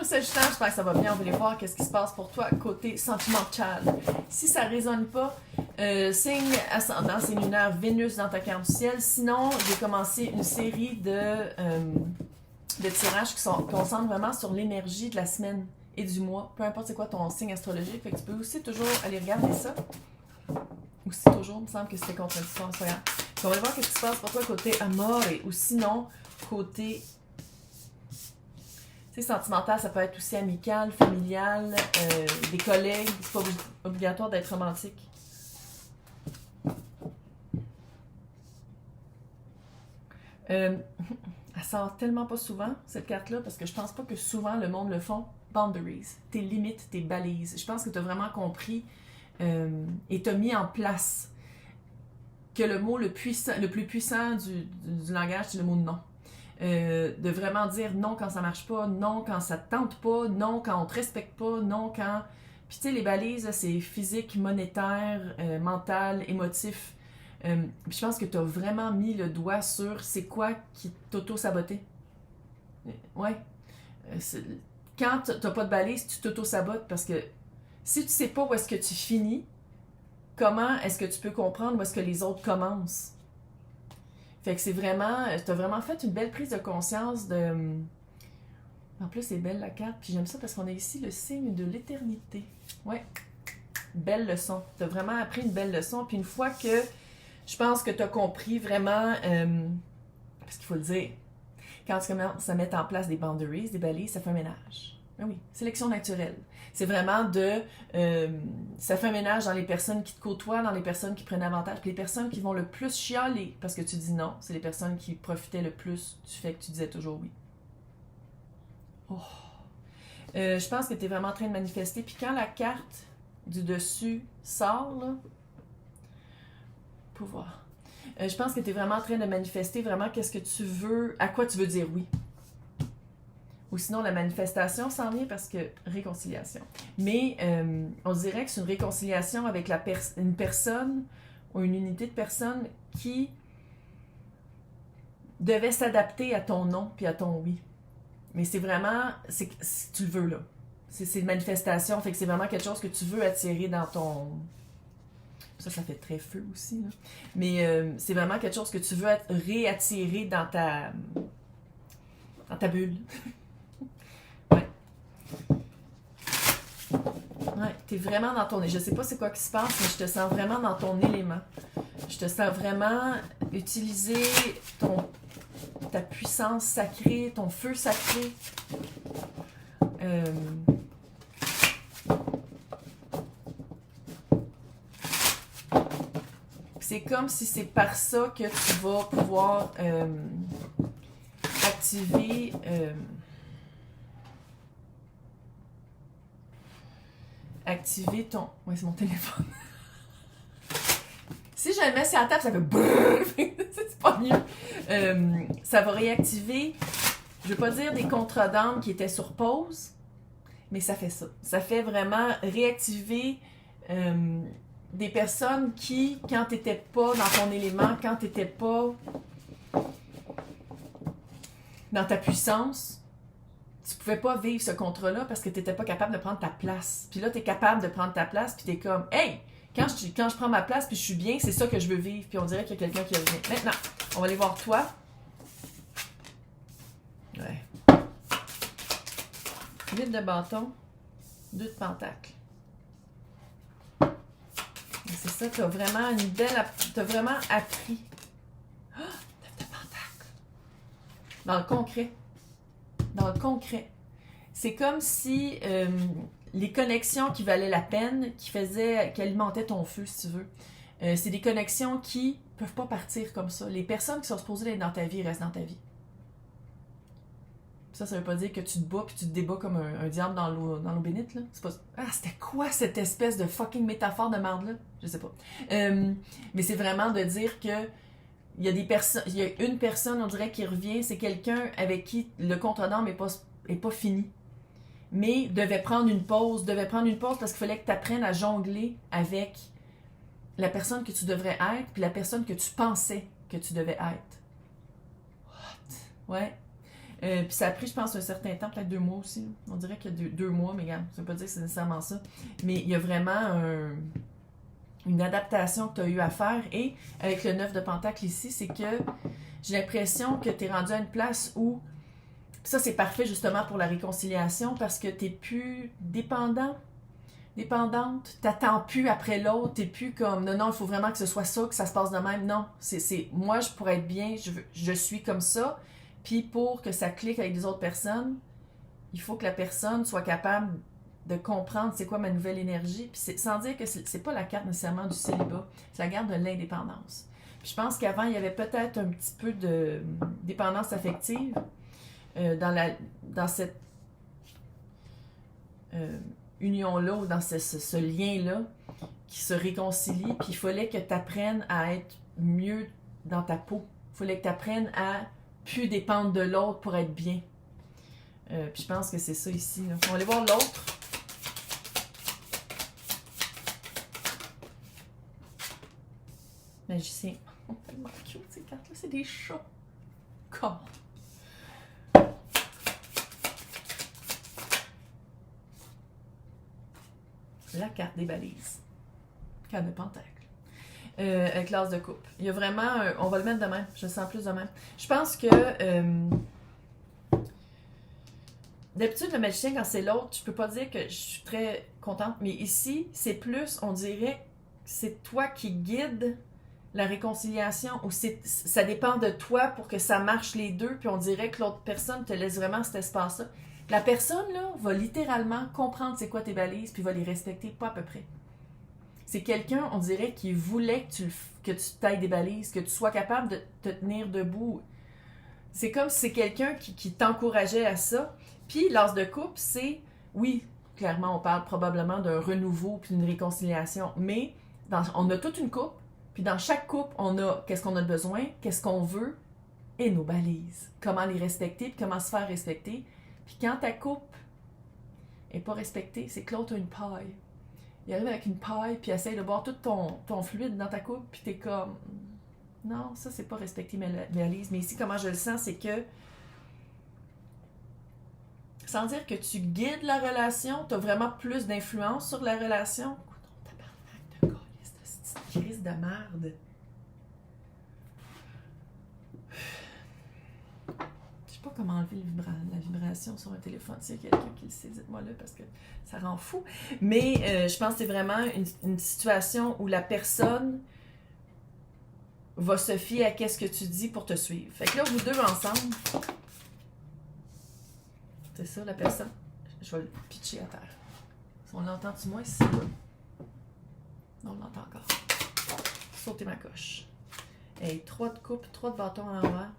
Sagittaire, j'espère que ça va bien. On va aller voir qu'est-ce qui se passe pour toi côté sentimental. Si ça résonne pas, signe ascendant, c'est lunaire, Vénus dans ta carte du ciel. Sinon, j'ai commencé une série de tirages qui sont concentrent vraiment sur l'énergie de la semaine et du mois. Peu importe c'est quoi ton signe astrologique. Fait que tu peux aussi toujours aller regarder ça. Aussi toujours, il me semble que c'était contradictoire. On va aller voir qu'est-ce qui se passe pour toi côté amour ou sinon côté sentimental, ça peut être aussi amical, familial, des collègues, c'est pas obligatoire d'être romantique. Elle sort tellement pas souvent, cette carte-là, parce que je pense pas que souvent le monde le font. Boundaries, tes limites, tes balises. Je pense que tu as vraiment compris et tu as mis en place que le mot le plus puissant du langage, c'est le mot non. De vraiment dire non quand ça marche pas, non quand ça te tente pas, non quand on te respecte pas, non quand... Puis tu sais, les balises, là, c'est physique, monétaire, mental, émotif. Puis je pense que tu as vraiment mis le doigt sur c'est quoi qui t'auto-sabotait. Ouais. Quand t'as pas de balise, tu t'auto-sabotes parce que si tu sais pas où est-ce que tu finis, comment est-ce que tu peux comprendre où est-ce que les autres commencent? Fait que c'est vraiment, t'as vraiment fait une belle prise de conscience de... En plus, c'est belle la carte, puis j'aime ça parce qu'on a ici le signe de l'éternité. Ouais, belle leçon. T'as vraiment appris une belle leçon, puis une fois que je pense que t'as compris vraiment, parce qu'il faut le dire, quand tu commences à mettre en place des boundaries, des balises, ça fait un ménage. Ben oui, sélection naturelle. C'est vraiment ça fait un ménage dans les personnes qui te côtoient, dans les personnes qui prennent avantage, puis les personnes qui vont le plus chialer parce que tu dis non, c'est les personnes qui profitaient le plus du fait que tu disais toujours oui. Oh. Je pense que tu es vraiment en train de manifester, puis quand la carte du dessus sort, là, pouvoir. Je pense que tu es vraiment en train de manifester vraiment qu'est-ce que tu veux, à quoi tu veux dire oui. Ou sinon, la manifestation s'en vient parce que réconciliation. Mais on dirait que c'est une réconciliation avec une personne ou une unité de personnes qui devait s'adapter à ton non puis à ton oui. Mais c'est vraiment, si tu le veux là. C'est une manifestation, fait que c'est vraiment quelque chose que tu veux attirer dans ton... Ça fait très feu aussi, là. Mais c'est vraiment quelque chose que tu veux réattirer dans ta bulle. Ouais, t'es vraiment dans ton... Je sais pas c'est quoi qui se passe, mais je te sens vraiment dans ton élément. Je te sens vraiment utiliser ta puissance sacrée, ton feu sacré. C'est comme si c'est par ça que tu vas pouvoir activer... activer ton... Ouais, c'est mon téléphone. Si je le mets sur la table, ça fait brrr, c'est pas mieux. Ça va réactiver, je veux pas dire des contrats d'âme qui étaient sur pause, mais ça fait ça. Ça fait vraiment réactiver des personnes qui, quand t'étais pas dans ton élément, quand t'étais pas dans ta puissance, tu pouvais pas vivre ce contrat-là parce que tu n'étais pas capable de prendre ta place. Puis là, tu es capable de prendre ta place, puis tu es comme, hey, quand je prends ma place, puis je suis bien, c'est ça que je veux vivre. Puis on dirait qu'il y a quelqu'un qui revient. Maintenant, on va aller voir toi. Ouais. 8 de bâton, 2 de pentacle. C'est ça, tu as vraiment une belle... Tu as vraiment appris. Oh, 9 de pentacle. Dans le concret. Dans le concret. C'est comme si les connexions qui valaient la peine, qui alimentaient ton feu, si tu veux, c'est des connexions qui peuvent pas partir comme ça. Les personnes qui sont supposées être dans ta vie restent dans ta vie. Ça veut pas dire que tu te bats puis tu te débats comme un diable dans l'eau bénite, là. C'est pas... Ah, c'était quoi cette espèce de fucking métaphore de merde, là? Je sais pas. Mais c'est vraiment de dire que il y a une personne, on dirait, qui revient, c'est quelqu'un avec qui le contrat d'âme est pas fini. Mais devait prendre une pause parce qu'il fallait que tu apprennes à jongler avec la personne que tu devrais être puis la personne que tu pensais que tu devais être. What? Ouais. Puis ça a pris, je pense, un certain temps, peut-être 2 mois aussi. On dirait qu'il y a 2 mois, mais regarde, ça veut pas dire que c'est nécessairement ça. Mais il y a vraiment une adaptation que tu as eu à faire. Et avec le 9 de Pentacle ici, c'est que j'ai l'impression que tu es rendu à une place où ça, c'est parfait justement pour la réconciliation parce que tu n'es plus dépendante, t'attends plus après l'autre, t'es plus comme non, il faut vraiment que ce soit ça, que ça se passe de même. Non, c'est moi, pour être bien, je suis comme ça. Puis pour que ça clique avec les autres personnes, il faut que la personne soit capable de comprendre c'est quoi ma nouvelle énergie. Puis sans dire que c'est pas la carte nécessairement du célibat, c'est la carte de l'indépendance. Puis je pense qu'avant, il y avait peut-être un petit peu de dépendance affective dans cette union-là ou dans ce lien-là qui se réconcilie. Puis il fallait que tu apprennes à être mieux dans ta peau. Il fallait que tu apprennes à plus dépendre de l'autre pour être bien. Puis je pense que c'est ça ici. Là. On va aller voir l'autre. Magicien. Oh, tellement cute ces cartes-là. C'est des chats. Comment? La carte des balises. Carte de pentacle. Avec l'as de coupe. Il y a vraiment... on va le mettre de même. Je le sens plus de même. Je pense que... d'habitude, le magicien, quand c'est l'autre, je peux pas dire que je suis très contente. Mais ici, c'est plus, on dirait, c'est toi qui guide la réconciliation. Ou ça dépend de toi pour que ça marche les deux. Puis on dirait que l'autre personne te laisse vraiment cet espace-là. La personne, là, va littéralement comprendre c'est quoi tes balises, puis va les respecter, pas à peu près. C'est quelqu'un, on dirait, qui voulait que tu tailles des balises, que tu sois capable de te tenir debout. C'est comme si c'est quelqu'un qui t'encourageait à ça. Puis, l'as de coupe, c'est, oui, clairement, on parle probablement d'un renouveau puis d'une réconciliation, mais on a toute une coupe, puis dans chaque coupe, on a qu'est-ce qu'on a besoin, qu'est-ce qu'on veut, et nos balises. Comment les respecter, puis comment se faire respecter. Puis quand ta coupe n'est pas respectée, c'est que l'autre a une paille. Il arrive avec une paille, puis essaye de boire tout ton fluide dans ta coupe, puis t'es comme... Non, ça, c'est pas respecter mes balises. Mais ici, comment je le sens, c'est que... Sans dire que tu guides la relation, t'as vraiment plus d'influence sur la relation. Oh non, tabarnak de calice, de petite crise de merde. Je sais pas comment enlever la vibration sur un téléphone. S'il y a quelqu'un qui le sait, dites-moi là, parce que ça rend fou. Mais je pense que c'est vraiment une situation où la personne va se fier à qu'est-ce que tu dis pour te suivre. Fait que là, vous deux ensemble, c'est ça, la personne. Je vais le pitcher à terre. On l'entend-tu moins ici? Non, on l'entend encore. Sauter ma coche. Hey, 3 de coupe, 3 de bâton à l'envers.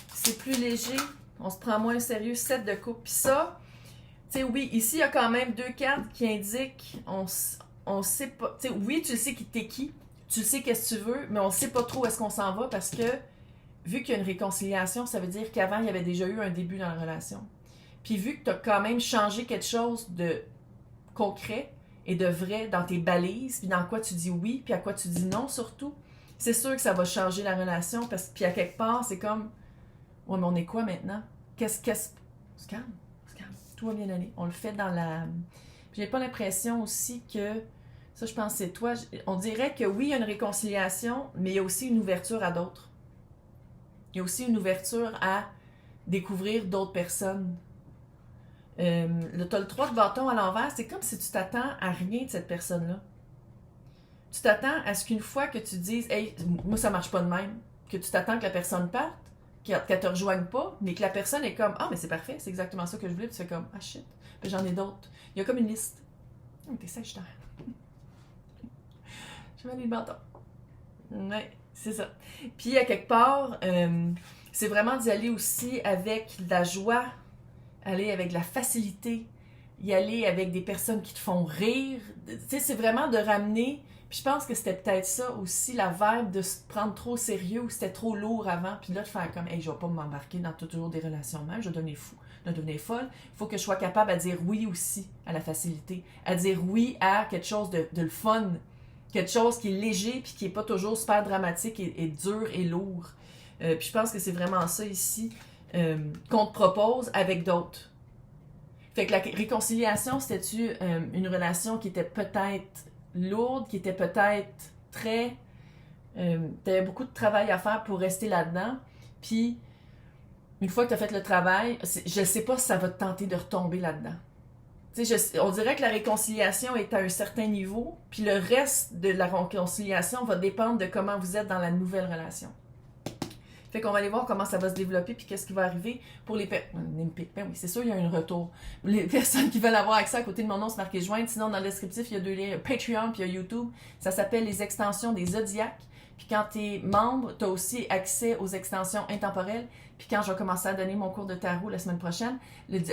C'est plus léger, on se prend moins au sérieux, 7 de coupe. Puis ça, tu sais, oui, ici, il y a quand même 2 cartes qui indiquent, on sait pas, tu sais, oui, tu sais t'es qui, tu sais qu'est-ce que tu veux, mais on sait pas trop où est-ce qu'on s'en va parce que, vu qu'il y a une réconciliation, ça veut dire qu'avant, il y avait déjà eu un début dans la relation. Puis vu que tu as quand même changé quelque chose de concret et de vrai dans tes balises, puis dans quoi tu dis oui, puis à quoi tu dis non surtout, c'est sûr que ça va changer la relation, parce que puis à quelque part, c'est comme... Ouais, mais on est quoi maintenant? Qu'est-ce... On se calme. Tout va bien aller. On le fait dans la... J'ai pas l'impression aussi que... Ça, je pense que c'est toi. On dirait que oui, il y a une réconciliation, mais il y a aussi une ouverture à d'autres. Il y a aussi une ouverture à découvrir d'autres personnes. T'as le 3 de bâton à l'envers, c'est comme si tu t'attends à rien de cette personne-là. Tu t'attends à ce qu'une fois que tu dises « Hey, moi, ça marche pas de même », que tu t'attends que la personne parte, qu'elle te rejoigne pas, mais que la personne est comme « Ah, mais c'est parfait, c'est exactement ça que je voulais », puis tu fais comme « Ah, shit, puis j'en ai d'autres. » Il y a comme une liste. T'es sèche, terre. Je mets les bâtons. Ouais, c'est ça. Puis, à quelque part, c'est vraiment d'y aller aussi avec de la joie, aller avec de la facilité, y aller avec des personnes qui te font rire. Tu sais, c'est vraiment de ramener... Puis je pense que c'était peut-être ça aussi, la vibe de se prendre trop au sérieux ou c'était trop lourd avant. Puis là, de faire comme, hey, je vais pas m'embarquer dans toujours des relations même, je vais devenir fou, je vais devenir folle. Il faut que je sois capable à dire oui aussi à la facilité, à dire oui à quelque chose de le fun. quelque chose qui est léger puis qui n'est pas toujours super dramatique et dur et lourd. Puis je pense que c'est vraiment ça ici qu'on te propose avec d'autres. Fait que la réconciliation, c'était-tu une relation qui était peut-être lourde, qui était peut-être très... t'avais beaucoup de travail à faire pour rester là-dedans. Puis, une fois que t'as fait le travail, je sais pas si ça va te tenter de retomber là-dedans. On dirait que la réconciliation est à un certain niveau, puis le reste de la réconciliation va dépendre de comment vous êtes dans la nouvelle relation. Fait qu'on va aller voir comment ça va se développer, puis qu'est-ce qui va arriver pour les personnes. Oui, c'est sûr, il y a un retour. Les personnes qui veulent avoir accès à côté de mon nom, c'est marqué joindre. Sinon, dans le descriptif, il y a 2 liens, Patreon, puis il y a YouTube. Ça s'appelle les extensions des zodiaques. Puis quand tu es membre, tu as aussi accès aux extensions intemporelles. Puis quand je vais commencer à donner mon cours de tarot la semaine prochaine,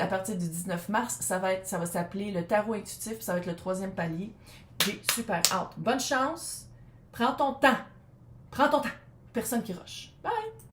à partir du 19 mars, ça va s'appeler le tarot intuitif, puis ça va être le 3e palier. J'ai super hâte. Bonne chance. Prends ton temps. Prends ton temps. Personne qui rush. Bye!